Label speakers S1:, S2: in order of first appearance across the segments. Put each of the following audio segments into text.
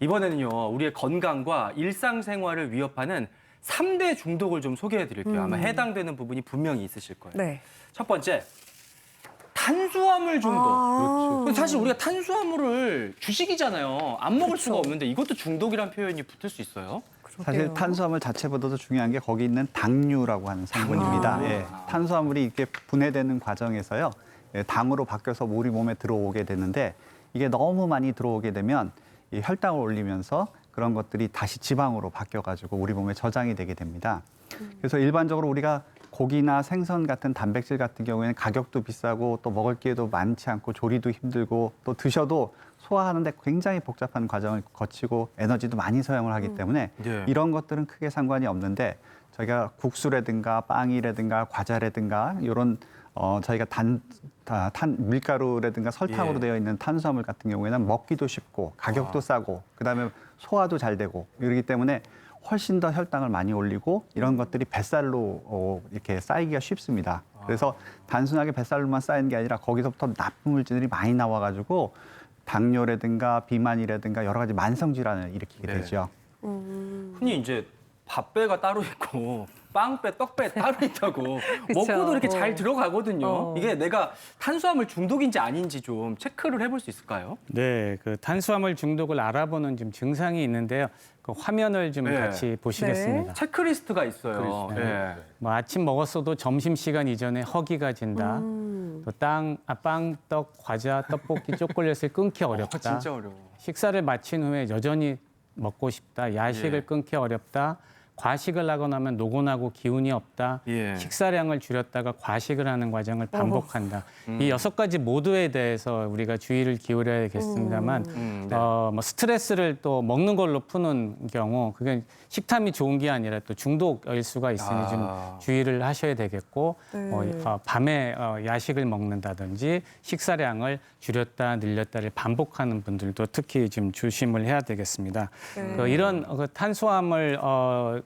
S1: 이번에는요, 우리의 건강과 일상생활을 위협하는 3대 중독을 좀 소개해 드릴게요. 아마 해당되는 부분이 분명히 있으실 거예요.
S2: 네.
S1: 첫 번째, 탄수화물 중독. 그렇죠. 사실 우리가 탄수화물을 주식이잖아요. 안 먹을 수가 없는데 이것도 중독이란 표현이 붙을 수 있어요?
S3: 사실 탄수화물 자체보다도 중요한 게 거기 있는 당류라고 하는 성분입니다. 예, 탄수화물이 이렇게 분해되는 과정에서요, 당으로 바뀌어서 우리 몸에 들어오게 되는데 이게 너무 많이 들어오게 되면 이 혈당을 올리면서 그런 것들이 다시 지방으로 바뀌어가지고 우리 몸에 저장이 되게 됩니다. 그래서 일반적으로 우리가 고기나 생선 같은 단백질 같은 경우에는 가격도 비싸고 또 먹을 기회도 많지 않고 조리도 힘들고 또 드셔도 소화하는데 굉장히 복잡한 과정을 거치고 에너지도 많이 소용을 하기 때문에
S1: 네.
S3: 이런 것들은 크게 상관이 없는데 저희가 국수라든가 빵이라든가 과자라든가 이런 저희가 밀가루라든가 설탕으로
S1: 예.
S3: 되어 있는 탄수화물 같은 경우에는 먹기도 쉽고 가격도 싸고 그다음에 소화도 잘 되고 이러기 때문에 훨씬 더 혈당을 많이 올리고 이런 것들이 뱃살로 이렇게 쌓이기가 쉽습니다. 그래서 단순하게 뱃살로만 쌓이는 게 아니라 거기서부터 나쁜 물질들이 많이 나와가지고 당뇨라든가 비만이라든가 여러 가지 만성 질환을 일으키게
S1: 네.
S3: 되죠.
S1: 흔히 이제 밥배가 따로 있고 빵배, 떡배 따로 있다고
S2: 그쵸.
S1: 먹고도 이렇게 잘 들어가거든요. 이게 내가 탄수화물 중독인지 아닌지 좀 체크를 해볼 수 있을까요?
S4: 네, 그 탄수화물 중독을 알아보는 좀 증상이 있는데요. 그 화면을 좀
S1: 네.
S4: 같이 보시겠습니다.
S1: 체크리스트가 있어요.
S4: 체크리스트.
S1: 예.
S4: 뭐 아침 먹었어도 점심시간 이전에 허기가 진다. 또 빵, 떡, 과자, 떡볶이, 초콜릿을 끊기 어렵다.
S1: 진짜 어려워.
S4: 식사를 마친 후에 여전히 먹고 싶다. 야식을
S1: 예.
S4: 끊기 어렵다. 과식을 하고 나면 노곤하고 기운이 없다.
S1: 예.
S4: 식사량을 줄였다가 과식을 하는 과정을 반복한다. 이 6가지 모두에 대해서 우리가 주의를 기울여야겠습니다만
S1: 네.
S4: 뭐 스트레스를 또 먹는 걸로 푸는 경우 그게 식탐이 좋은 게 아니라 또 중독일 수가 있으니 좀 주의를 하셔야 되겠고 밤에 야식을 먹는다든지 식사량을 줄였다 늘렸다를 반복하는 분들도 특히 좀 조심을 해야 되겠습니다. 이런 탄수화물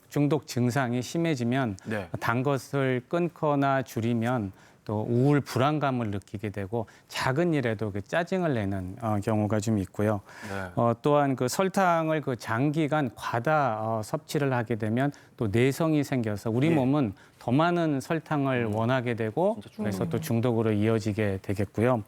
S4: 중독 증상이 심해지면
S1: 네.
S4: 단 것을 끊거나 줄이면 또 우울, 불안감을 느끼게 되고 작은 일에도 그 짜증을 내는 경우가 좀 있고요.
S1: 네.
S4: 또한 그 설탕을 그 장기간 과다 섭취를 하게 되면 또 내성이 생겨서 우리
S1: 예.
S4: 몸은 더 많은 설탕을 원하게 되고 그래서 또 중독으로 이어지게 되겠고요.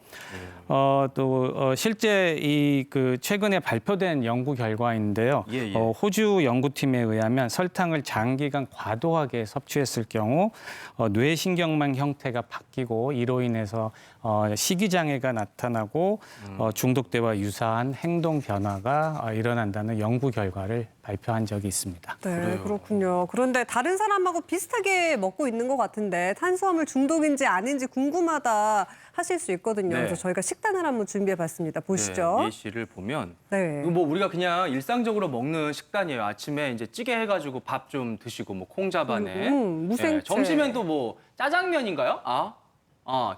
S4: 실제 이 그 최근에 발표된 연구 결과인데요.
S1: 예, 예.
S4: 호주 연구팀에 의하면 설탕을 장기간 과도하게 섭취했을 경우 뇌신경망 형태가 바뀌고 이로 인해서 식이장애가 나타나고 중독대와 유사한 행동 변화가 일어난다는 연구 결과를 발표한 적이 있습니다.
S2: 네, 그렇군요. 그런데 다른 사람하고 비슷하게 먹고 있는 것 같은데 탄수화물 중독인지 아닌지 궁금하다 하실 수 있거든요.
S1: 네.
S2: 그래서 저희가 식단을 한번 준비해봤습니다. 보시죠.
S1: 네, 예시를 보면
S2: 네.
S1: 이거 뭐 우리가 그냥 일상적으로 먹는 식단이에요. 아침에 이제 찌개 해가지고 밥 좀 드시고 뭐 콩자반에
S2: 무생채.
S1: 점심엔 또 뭐 짜장면인가요?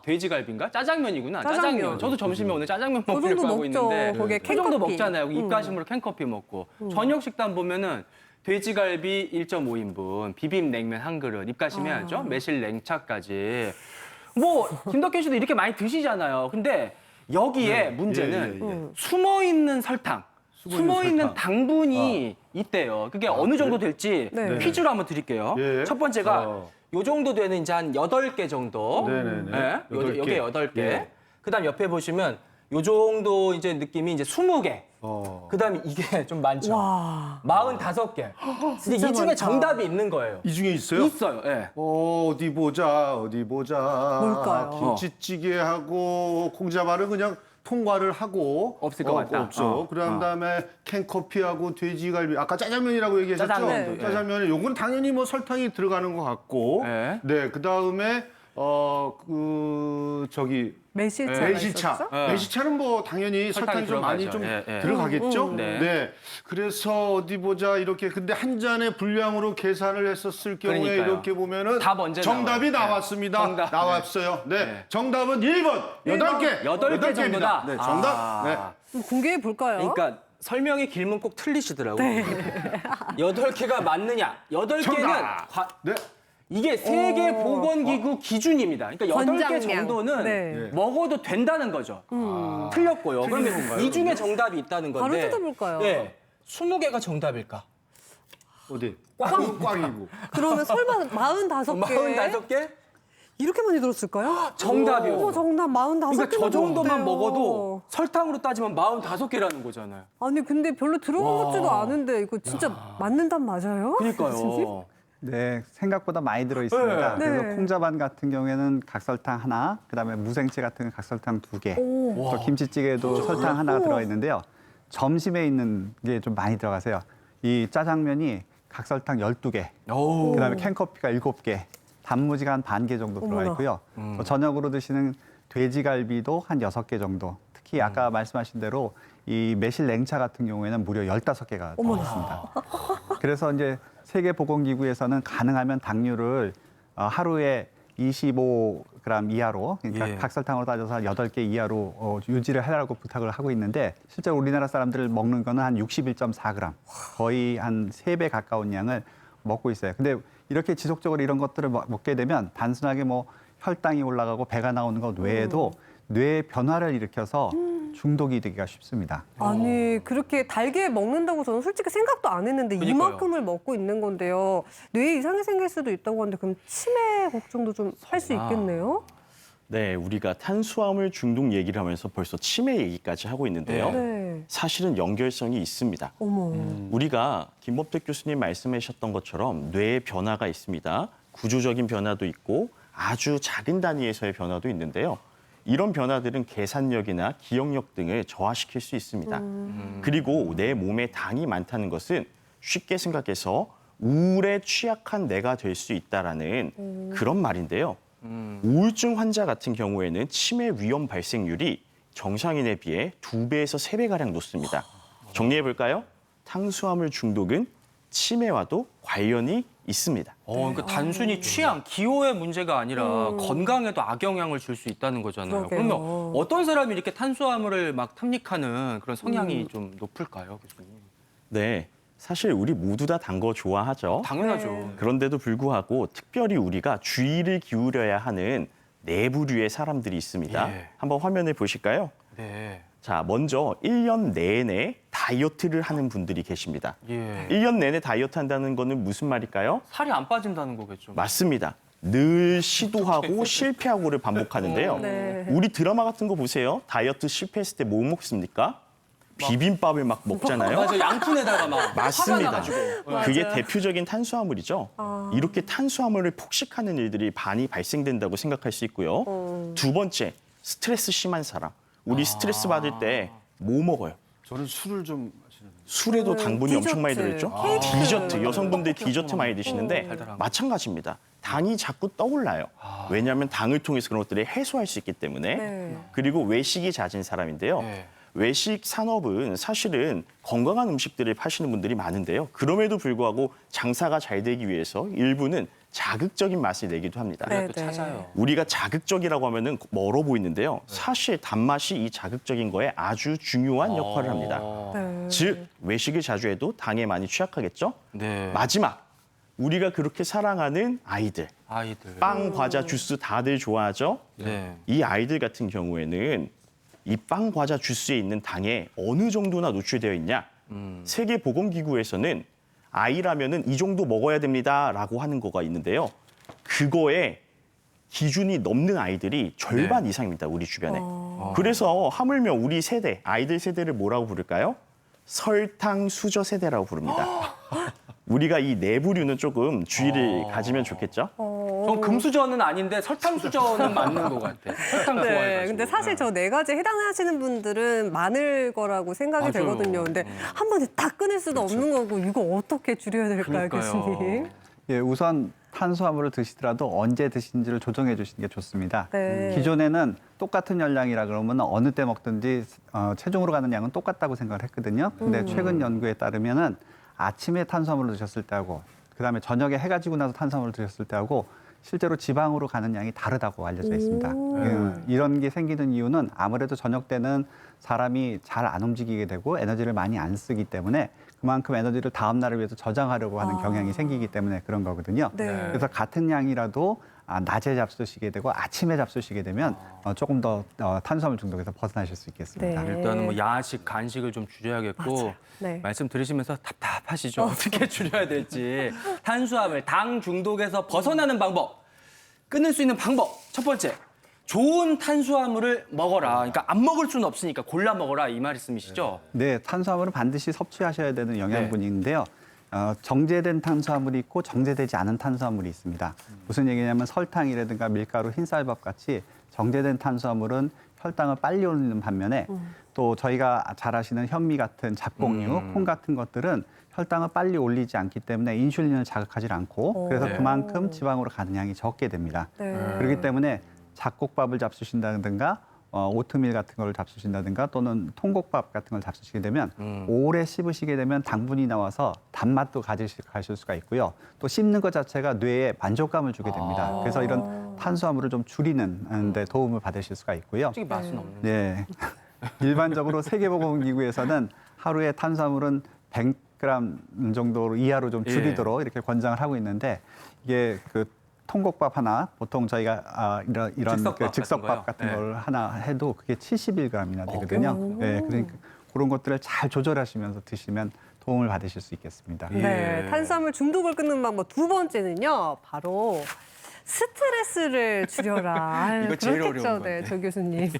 S1: 돼지갈비인가? 짜장면이구나. 짜장면. 저도 점심에 오늘 짜장면
S2: 그 정도
S1: 먹으려고 하고
S2: 먹죠.
S1: 있는데
S2: 거기에
S1: 그 정도
S2: 캔커피.
S1: 먹잖아요. 입가심으로 캔커피 먹고 저녁 식단 보면은 돼지갈비 1.5인분, 비빔냉면 한 그릇, 입가심 해야죠. 매실 냉차까지. 뭐 김덕현 씨도 이렇게 많이 드시잖아요. 근데 여기에 문제는 숨어있는 설탕, 숨어있는 당분이 있대요. 그게 어느 정도 될지
S2: 네.
S1: 퀴즈로 한번 드릴게요.
S5: 예.
S1: 첫 번째가 요 정도 되는 이제 한 8개 정도.
S5: 네네네.
S1: 예,
S5: 여덟 개.
S1: 요게 8개.
S5: 예.
S1: 그다음 옆에 보시면 요 정도 이제 느낌이 이제 20개. 그다음에 이게 좀 많죠.
S2: 와.
S1: 45개. 근데 이 중에
S2: 많다.
S1: 정답이 있는 거예요.
S5: 이 중에 있어요?
S1: 있어요. 예.
S5: 어디 보자.
S2: 뭘까요?
S5: 김치찌개하고 콩자반은 그냥 통과를 하고
S1: 없을 것 같다.
S5: 없죠. 그런 다음에 캔커피하고 돼지갈비. 아까 짜장면이라고 얘기하셨죠?
S1: 짜장면도, 예.
S5: 짜장면에 요건 당연히 뭐 설탕이 들어가는 것 같고.
S1: 예.
S5: 네. 그다음에
S2: 매실차가
S5: 매실차.
S2: 있었죠?
S1: 예.
S5: 매실차는 뭐 당연히 설탕이 좀 많이
S1: 들어가죠.
S5: 좀
S1: 예, 예.
S5: 들어가겠죠?
S1: 네.
S5: 네. 그래서 어디 보자 이렇게 근데 한 잔의 분량으로 계산을 했었을 경우에
S1: 그러니까요.
S5: 이렇게 보면은
S1: 답 언제
S5: 정답이
S1: 나와요?
S5: 나왔습니다.
S1: 정답.
S5: 나왔어요. 네.
S1: 네.
S5: 정답은 1번. 8개.
S1: 8개 정도다.
S5: 네, 정답. 네.
S2: 한번 공개해 볼까요?
S1: 그러니까 설명이 길면 꼭 틀리시더라고요. 8개가 맞느냐? 8개는
S5: 정답. 네.
S1: 이게 세계 보건기구 기준입니다. 그러니까 8개
S2: 권장량.
S1: 정도는
S2: 네.
S1: 먹어도 된다는 거죠. 틀렸고요. 그러면 이 중에 정답이 있다는 건데.
S2: 바로 뜯어볼까요?
S1: 네. 20개가 정답일까?
S5: 어디? 꽝이고.
S2: 그러면 설마 45개?
S1: 45개?
S2: 이렇게 많이 들었을까요?
S1: 정답이요.
S2: 정답 45개.
S1: 그러니까 저 정도만 먹어도 설탕으로 따지면 45개라는 거잖아요.
S2: 아니 근데 별로 들어본 것 같지도 않은데 이거 진짜 맞는 답 맞아요? 교수님?
S1: 그러니까요.
S3: 네, 생각보다 많이 들어 있습니다.
S2: 네.
S3: 그래서
S2: 네.
S3: 콩자반 같은 경우에는 각설탕 하나, 그다음에 무생채 같은 경우는 각설탕 2개, 또 김치찌개에도 설탕 하나 들어 있는데요. 점심에 있는 게 좀 많이 들어가세요. 이 짜장면이 각설탕 12개,
S1: 오.
S3: 그다음에 캔커피가 7개, 단무지가 한 반 개 정도 들어가
S2: 어머나.
S3: 있고요. 또 저녁으로 드시는 돼지갈비도 한 6개 정도. 특히 아까 말씀하신 대로 이 매실 냉차 같은 경우에는 무려 15개가 들어있습니다. 그래서 이제 세계보건기구에서는 가능하면 당류를 하루에 25g 이하로, 그러니까
S1: 예.
S3: 각설탕으로 따져서 한 8개 이하로 유지를 해라고 부탁을 하고 있는데 실제로 우리나라 사람들 먹는 거는 한 61.4g, 거의 한 3배 가까운 양을 먹고 있어요. 근데 이렇게 지속적으로 이런 것들을 먹게 되면 단순하게 뭐 혈당이 올라가고 배가 나오는 것 외에도 뇌의 변화를 일으켜서 중독이 되기가 쉽습니다.
S2: 아니 그렇게 달게 먹는다고 저는 솔직히 생각도 안 했는데
S1: 그러니까요.
S2: 이만큼을 먹고 있는 건데요. 뇌에 이상이 생길 수도 있다고 하는데 그럼 치매 걱정도 좀 할 수 있겠네요.
S6: 네, 우리가 탄수화물 중독 얘기를 하면서 벌써 치매 얘기까지 하고 있는데요.
S2: 네.
S6: 사실은 연결성이 있습니다.
S2: 어머.
S6: 우리가 김범택 교수님 말씀하셨던 것처럼 뇌의 변화가 있습니다. 구조적인 변화도 있고 아주 작은 단위에서의 변화도 있는데요. 이런 변화들은 계산력이나 기억력 등을 저하시킬 수 있습니다. 그리고 내 몸에 당이 많다는 것은 쉽게 생각해서 우울에 취약한 내가 될 수 있다라는 그런 말인데요. 우울증 환자 같은 경우에는 치매 위험 발생률이 정상인에 비해 2배에서 3배가량 높습니다. 정리해 볼까요? 탄수화물 중독은 치매와도 관련이 있습니다.
S1: 그러니까 단순히 취향, 기호의 문제가 아니라 건강에도 악영향을 줄 수 있다는 거잖아요.
S2: 그러게요.
S1: 그러면 어떤 사람이 이렇게 탄수화물을 막 탐닉하는 그런 성향이 좀 높을까요, 교수님?
S6: 네, 사실 우리 모두 다 단 거 좋아하죠.
S1: 당연하죠.
S6: 그런데도 불구하고 특별히 우리가 주의를 기울여야 하는 네 부류의 사람들이 있습니다.
S1: 예.
S6: 한번 화면을 보실까요?
S1: 네.
S6: 자, 먼저 1년 내내 다이어트를 하는 분들이 계십니다.
S1: 예.
S6: 1년 내내 다이어트 한다는 거는 무슨 말일까요?
S1: 살이 안 빠진다는 거겠죠.
S6: 맞습니다. 늘 시도하고 실패하고를 반복하는데요.
S2: 네.
S6: 우리 드라마 같은 거 보세요. 다이어트 실패했을 때 뭐 먹습니까? 비빔밥을 막 먹잖아요.
S1: 맞아, 양푼에다가 막
S6: 맞습니다.
S1: 화가 나가지고.
S6: 그게 대표적인 탄수화물이죠. 이렇게 탄수화물을 폭식하는 일들이 많이 발생된다고 생각할 수 있고요. 두 번째, 스트레스 심한 사람. 우리 스트레스 받을 때 뭐 먹어요?
S5: 저는 술을 좀 마시는.
S6: 술에도 당분이
S2: 디저트,
S6: 엄청 많이 들어있죠.
S2: 케이크.
S6: 디저트, 여성분들 디저트 많이 드시는데
S1: 달달한 거.
S6: 마찬가지입니다. 당이 자꾸 떠올라요. 왜냐하면 당을 통해서 그런 것들을 해소할 수 있기 때문에.
S2: 네.
S6: 그리고 외식이 잦은 사람인데요.
S1: 네.
S6: 외식 산업은 사실은 건강한 음식들을 파시는 분들이 많은데요. 그럼에도 불구하고 장사가 잘 되기 위해서 일부는 자극적인 맛을 내기도 합니다.
S2: 네.
S1: 또 찾아요.
S6: 우리가 자극적이라고 하면은 멀어 보이는데요. 사실 단맛이 이 자극적인 거에 아주 중요한 역할을 합니다.
S2: 네.
S6: 즉 외식을 자주 해도 당에 많이 취약하겠죠.
S1: 네.
S6: 마지막 우리가 그렇게 사랑하는 아이들,
S1: 아이들.
S6: 빵, 과자, 주스 다들 좋아하죠.
S1: 네.
S6: 이 아이들 같은 경우에는 이 빵, 과자, 주스에 있는 당에 어느 정도나 노출되어 있냐? 세계보건기구에서는 아이라면은 이 정도 먹어야 됩니다라고 하는 거가 있는데요. 그거에 기준이 넘는 아이들이 절반 이상입니다, 우리 주변에. 그래서 하물며 우리 세대, 아이들 세대를 뭐라고 부를까요? 설탕 수저 세대라고 부릅니다. 우리가 이 네 부류는 조금 주의를 가지면 좋겠죠?
S1: 전 금수저는 아닌데 설탕수저는 맞는 것 같아. 설탕
S2: 네,
S1: 좋아해가지고.
S2: 근데 사실 저 네 가지 해당하시는 분들은 많을 거라고 생각이
S1: 맞아요.
S2: 되거든요. 근데 한 번에 다 끊을 수도 없는 거고 이거 어떻게 줄여야 될까요,
S1: 그러니까요.
S2: 교수님?
S3: 예, 우선 탄수화물을 드시더라도 언제 드시는지를 조정해 주시는 게 좋습니다.
S2: 네.
S3: 기존에는 똑같은 열량이라 그러면 어느 때 먹든지 체중으로 가는 양은 똑같다고 생각을 했거든요. 근데 최근 연구에 따르면은 아침에 탄수화물을 드셨을 때하고 그다음에 저녁에 해가 지고 나서 탄수화물을 드셨을 때하고 실제로 지방으로 가는 양이 다르다고 알려져 있습니다. 이런 게 생기는 이유는 아무래도 저녁 때는 사람이 잘 안 움직이게 되고 에너지를 많이 안 쓰기 때문에 그만큼 에너지를 다음 날을 위해서 저장하려고 하는 경향이 생기기 때문에 그런 거거든요.
S2: 네.
S3: 그래서 같은 양이라도 낮에 잡수시게 되고 아침에 잡수시게 되면 조금 더 탄수화물 중독에서 벗어나실 수 있겠습니다.
S2: 네.
S1: 일단은 뭐 야식, 간식을 좀 줄여야겠고
S2: 맞아요. 네.
S1: 말씀 들으시면서 답답하시죠? 어떻게 줄여야 될지. 탄수화물, 당 중독에서 벗어나는 방법, 끊을 수 있는 방법. 첫 번째, 좋은 탄수화물을 먹어라. 그러니까 안 먹을 수는 없으니까 골라 먹어라 이 말씀이시죠?
S3: 네, 탄수화물은 반드시 섭취하셔야 되는 영양분인데요. 정제된 탄수화물이 있고 정제되지 않은 탄수화물이 있습니다. 무슨 얘기냐면 설탕이라든가 밀가루, 흰쌀밥 같이 정제된 탄수화물은 혈당을 빨리 올리는 반면에 또 저희가 잘 아시는 현미 같은 잡곡류, 콩 같은 것들은 혈당을 빨리 올리지 않기 때문에 인슐린을 자극하지 않고 그래서 그만큼 지방으로 가는 양이 적게 됩니다.
S2: 네.
S3: 그렇기 때문에 잡곡밥을 잡수신다든가 오트밀 같은 걸 잡수신다든가 또는 통곡밥 같은 걸 잡수시게 되면 오래 씹으시게 되면 당분이 나와서 단맛도 가실 수가 있고요. 또 씹는 것 자체가 뇌에 만족감을 주게 됩니다. 그래서 이런 탄수화물을 좀 줄이는 데 도움을 받으실 수가 있고요.
S1: 솔직히 맛은 없는데.
S3: 네. 일반적으로 세계보건기구에서는 하루에 탄수화물은 100g 정도 이하로 좀 줄이도록 이렇게 권장을 하고 있는데 이게 그 통곡밥 하나 보통 저희가 이런
S1: 즉석밥
S3: 즉석밥 같은 걸 하나 해도 그게 71g이나 되거든요. 네, 그러니까 그런 것들을 잘 조절하시면서 드시면 도움을 받으실 수 있겠습니다.
S2: 네, 탄수화물 중독을 끊는 방법 두 번째는요, 바로 스트레스를 줄여라. 아유,
S1: 이거 제일
S2: 그렇겠죠,
S1: 어려운
S2: 네,
S1: 건데.
S2: 조 교수님.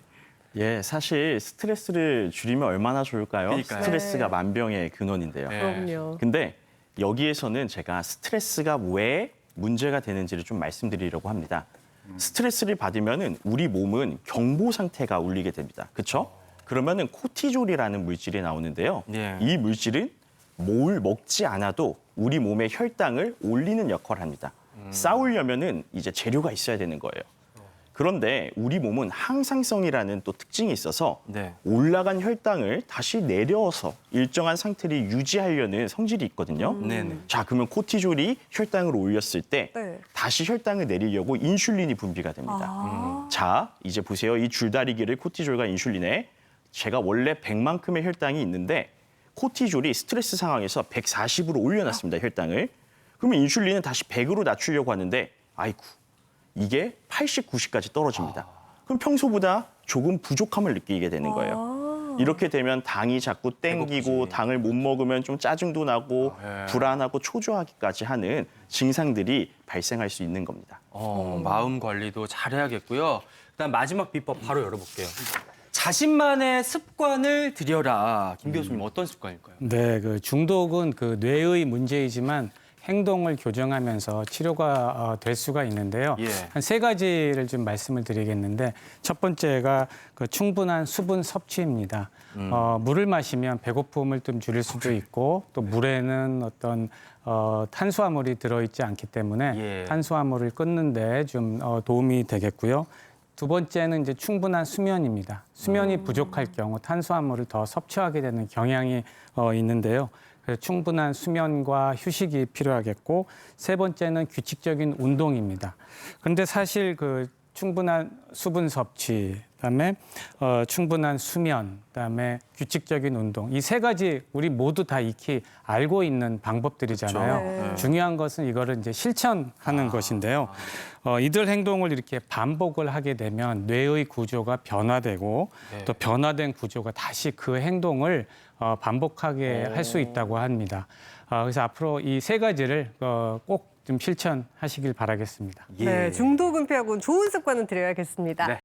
S6: 예, 사실 스트레스를 줄이면 얼마나 좋을까요?
S1: 그러니까요.
S6: 스트레스가
S2: 네.
S6: 만병의 근원인데요.
S1: 네.
S2: 그럼요.
S6: 근데 여기에서는 제가 스트레스가 왜 문제가 되는지를 좀 말씀드리려고 합니다. 스트레스를 받으면은 우리 몸은 경보 상태가 울리게 됩니다. 그렇죠? 그러면은 코티졸이라는 물질이 나오는데요.
S1: 예.
S6: 이 물질은 뭘 먹지 않아도 우리 몸의 혈당을 올리는 역할을 합니다. 싸우려면은 이제 재료가 있어야 되는 거예요. 그런데 우리 몸은 항상성이라는 또 특징이 있어서
S1: 네.
S6: 올라간 혈당을 다시 내려서 일정한 상태를 유지하려는 성질이 있거든요.
S1: 네네.
S6: 자, 그러면 코티졸이 혈당을 올렸을 때
S2: 네.
S6: 다시 혈당을 내리려고 인슐린이 분비가 됩니다. 자, 이제 보세요. 이 줄다리기를 코티졸과 인슐린에 제가 원래 100만큼의 혈당이 있는데 코티졸이 스트레스 상황에서 140으로 올려놨습니다. 혈당을. 그러면 인슐린은 다시 100으로 낮추려고 하는데 아이고. 이게 80, 90까지 떨어집니다. 그럼 평소보다 조금 부족함을 느끼게 되는 거예요. 이렇게 되면 당이 자꾸 땡기고
S1: 배고프지.
S6: 당을 못 먹으면 좀 짜증도 나고 불안하고 초조하기까지 하는 증상들이 발생할 수 있는 겁니다.
S1: 마음 관리도 잘해야겠고요. 그다음 마지막 비법 바로 열어볼게요. 자신만의 습관을 들여라. 김 교수님 어떤 습관일까요?
S4: 네, 그 중독은 그 뇌의 문제이지만 행동을 교정하면서 치료가 될 수가 있는데요.
S1: 예.
S4: 한 세 가지를 좀 말씀을 드리겠는데 첫 번째가 그 충분한 수분 섭취입니다. 물을 마시면 배고픔을 좀 줄일 수도 있고 또 물에는 어떤 탄수화물이 들어있지 않기 때문에
S1: 예.
S4: 탄수화물을 끊는 데 좀 도움이 되겠고요. 두 번째는 이제 충분한 수면입니다. 수면이 부족할 경우 탄수화물을 더 섭취하게 되는 경향이 있는데요. 그래서 충분한 수면과 휴식이 필요하겠고 세 번째는 규칙적인 운동입니다. 그런데 사실 그 충분한 수분 섭취, 그다음에 충분한 수면, 그다음에 규칙적인 운동 이 세 가지 우리 모두 다 익히 알고 있는 방법들이잖아요.
S2: 그렇죠. 네.
S4: 중요한 것은 이거를 이제 실천하는 것인데요. 이들 행동을 이렇게 반복을 하게 되면 뇌의 구조가 변화되고 또 변화된 구조가 다시 그 행동을 반복하게 할 수 있다고 합니다. 그래서 앞으로 이 세 가지를 꼭 좀 실천하시길 바라겠습니다.
S2: 네, 중독 은폐하고는 좋은 습관은 들여야겠습니다.
S1: 네.